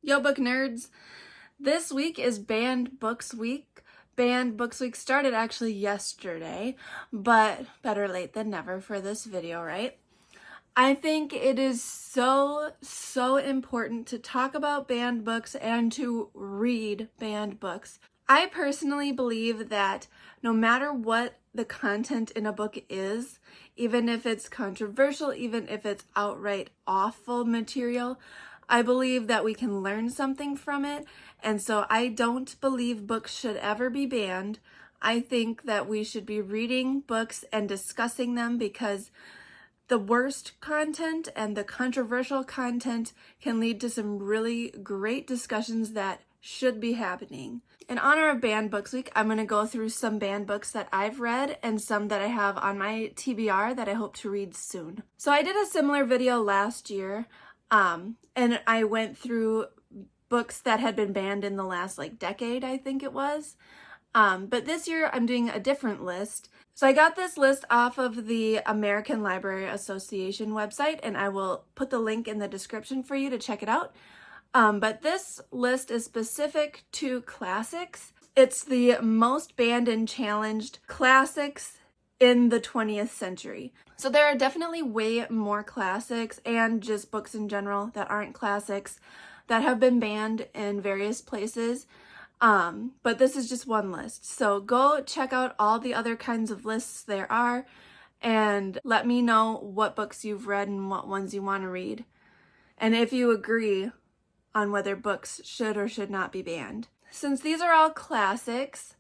Yo, book nerds! This week is Banned Books Week. Banned Books Week started actually yesterday, but better late than never for this video, right? I think it is so important to talk about banned books and to read banned books. I personally believe that no matter what the content in a book is, even if it's controversial, even if it's outright awful material, I believe that we can learn something from it, and so I don't believe books should ever be banned. I think that we should be reading books and discussing them because the worst content and the controversial content can lead to some really great discussions that should be happening. In honor of Banned Books Week, I'm going to go through some banned books that I've read and some that I have on my TBR that I hope to read soon. So I did a similar video last year, and I went through books that had been banned in the last decade, I think it was. But this year I'm doing a different list. So I got this list off of the American Library Association website, and I will put the link in the description for you to check it out. But this list is specific to classics. It's the most banned and challenged classics in the 20th century. So there are definitely way more classics and just books in general that aren't classics that have been banned in various places. But this is just one list. So go check out all the other kinds of lists there are and let me know what books you've read and what ones you want to read. And if you agree on whether books should or should not be banned. Since these are all classics,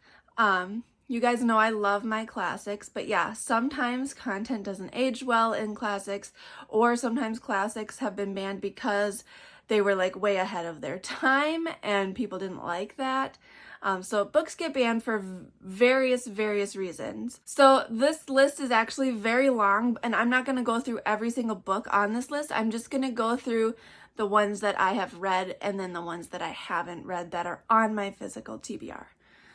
you guys know I love my classics, but yeah, sometimes content doesn't age well in classics, or sometimes classics have been banned because they were way ahead of their time and people didn't like that. So books get banned for various reasons. So this list is actually very long, and I'm not going to go through every single book on this list. I'm just going to go through the ones that I have read and then the ones that I haven't read that are on my physical TBR.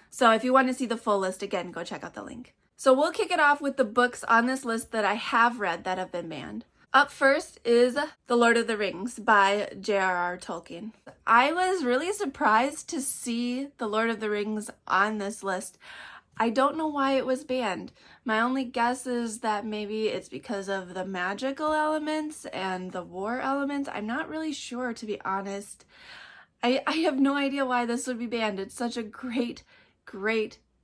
So if you want to see the full list, again, go check out the link. So we'll kick it off with the books on this list that I have read that have been banned. Up first is The Lord of the Rings by J.R.R. Tolkien. I was really surprised to see The Lord of the Rings on this list. I don't know why it was banned. My only guess is that maybe it's because of the magical elements and the war elements. I'm not really sure, to be honest. I have no idea why this would be banned. It's such a great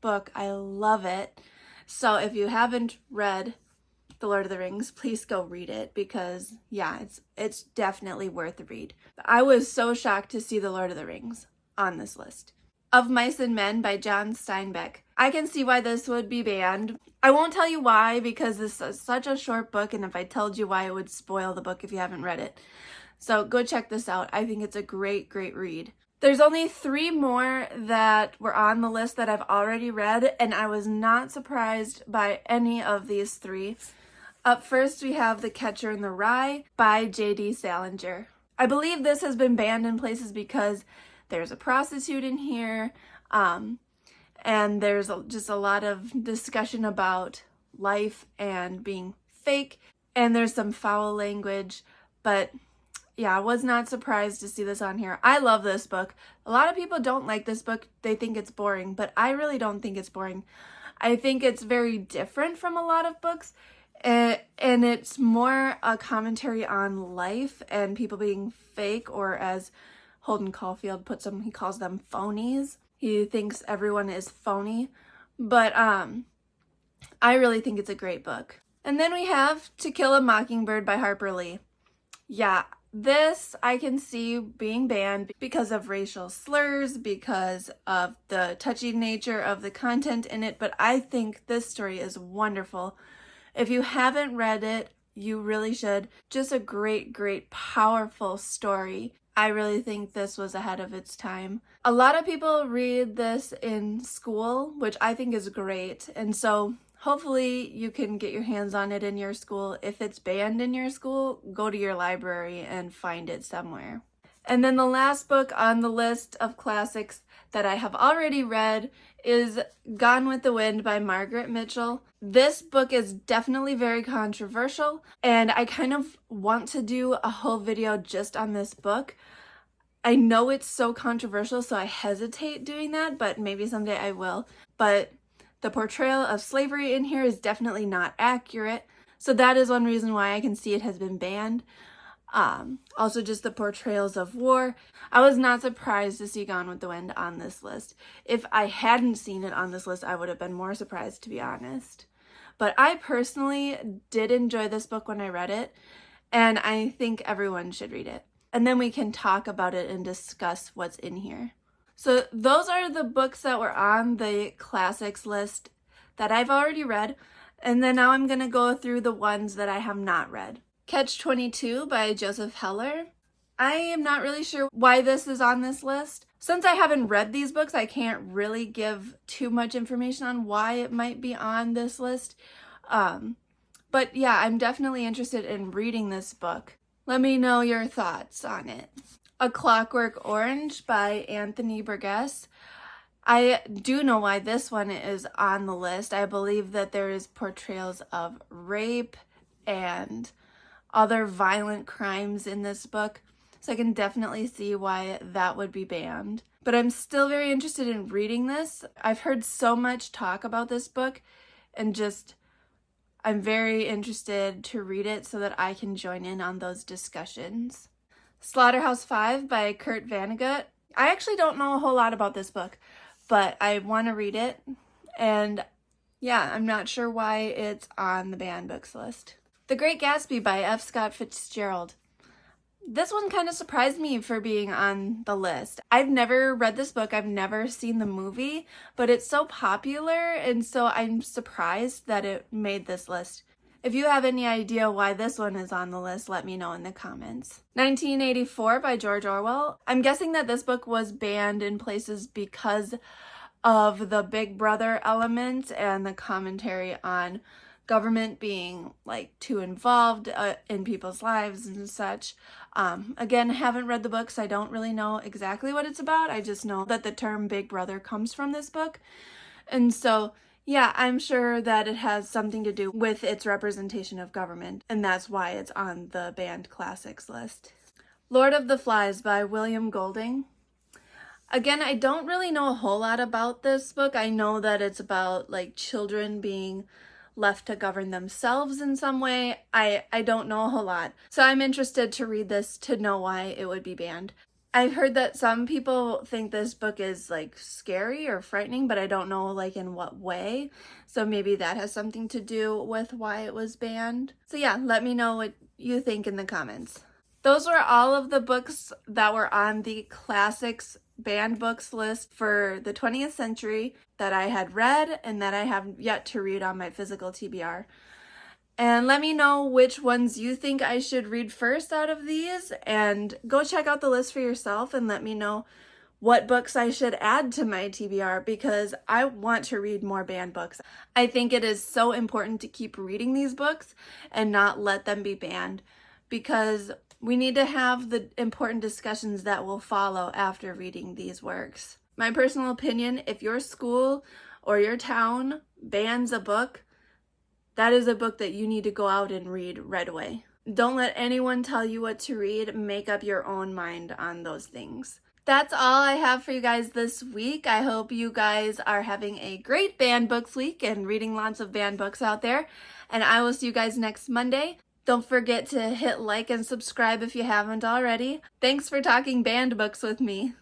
book. I love it. So if you haven't read The Lord of the Rings, please go read it because yeah, it's definitely worth the read. I was so shocked to see The Lord of the Rings on this list. Of Mice and Men by John Steinbeck. I can see why this would be banned. I won't tell you why because this is such a short book, and if I told you why, it would spoil the book if you haven't read it. So go check this out. I think it's a great read. There's only 3 more that were on the list that I've already read, and I was not surprised by any of these 3. Up first, we have The Catcher in the Rye by J.D. Salinger. I believe this has been banned in places because there's a prostitute in here, and there's just a lot of discussion about life and being fake, and there's some foul language, but yeah, I was not surprised to see this on here. I love this book. A lot of people don't like this book. They think it's boring, but I really don't think it's boring. I think it's very different from a lot of books, and it's more a commentary on life and people being fake, or as Holden Caulfield puts them, he calls them phonies. He thinks everyone is phony, but I really think it's a great book. And then we have To Kill a Mockingbird by Harper Lee. Yeah, this I can see being banned because of racial slurs, because of the touchy nature of the content in it, but I think this story is wonderful. If you haven't read it, you really should. Just a great, powerful story. I really think this was ahead of its time. A lot of people read this in school, which I think is great, and so hopefully you can get your hands on it in your school. If it's banned in your school, go to your library and find it somewhere. And then the last book on the list of classics that I have already read is Gone with the Wind by Margaret Mitchell. This book is definitely very controversial, and I kind of want to do a whole video just on this book. I know it's so controversial, so I hesitate doing that, but maybe someday I will. But the portrayal of slavery in here is definitely not accurate, so that is one reason why I can see it has been banned. Also just the portrayals of war. I was not surprised to see Gone with the Wind on this list. If I hadn't seen it on this list, I would have been more surprised, to be honest. But I personally did enjoy this book when I read it, and I think everyone should read it. And then we can talk about it and discuss what's in here. So those are the books that were on the classics list that I've already read, and then now I'm going to go through the ones that I have not read. Catch-22 by Joseph Heller. I am not really sure why this is on this list. Since I haven't read these books, I can't really give too much information on why it might be on this list. But yeah, I'm definitely interested in reading this book. Let me know your thoughts on it. A Clockwork Orange by Anthony Burgess. I do know why this one is on the list. I believe that there is portrayals of rape and other violent crimes in this book, so I can definitely see why that would be banned. But I'm still very interested in reading this. I've heard so much talk about this book, and I'm very interested to read it so that I can join in on those discussions. Slaughterhouse-Five by Kurt Vonnegut. I actually don't know a whole lot about this book, but I want to read it, and yeah, I'm not sure why it's on the banned books list. The Great Gatsby by F. Scott Fitzgerald. This one kind of surprised me for being on the list. I've never read this book, I've never seen the movie, but it's so popular, and so I'm surprised that it made this list. If you have any idea why this one is on the list, let me know in the comments. 1984 by George Orwell. I'm guessing that this book was banned in places because of the Big Brother element and the commentary on government being like too involved in people's lives and such. Again, haven't read the book, so I don't really know exactly what it's about. I just know that the term Big Brother comes from this book. And so, yeah, I'm sure that it has something to do with its representation of government, and that's why it's on the banned classics list. Lord of the Flies by William Golding. Again, I don't really know a whole lot about this book. I know that it's about like children being left to govern themselves in some way. I don't know a whole lot. So I'm interested to read this to know why it would be banned. I've heard that some people think this book is like scary or frightening, but I don't know like in what way. So maybe that has something to do with why it was banned. So yeah, let me know what you think in the comments. Those were all of the books that were on the classics banned books list for the 20th century that I had read and that I have yet to read on my physical TBR. And let me know which ones you think I should read first out of these, and go check out the list for yourself and let me know what books I should add to my TBR, because I want to read more banned books. I think it is so important to keep reading these books and not let them be banned, because we need to have the important discussions that will follow after reading these works. My personal opinion, if your school or your town bans a book, that is a book that you need to go out and read right away. Don't let anyone tell you what to read. Make up your own mind on those things. That's all I have for you guys this week. I hope you guys are having a great banned books week and reading lots of banned books out there. And I will see you guys next Monday. Don't forget to hit like and subscribe if you haven't already. Thanks for talking banned books with me.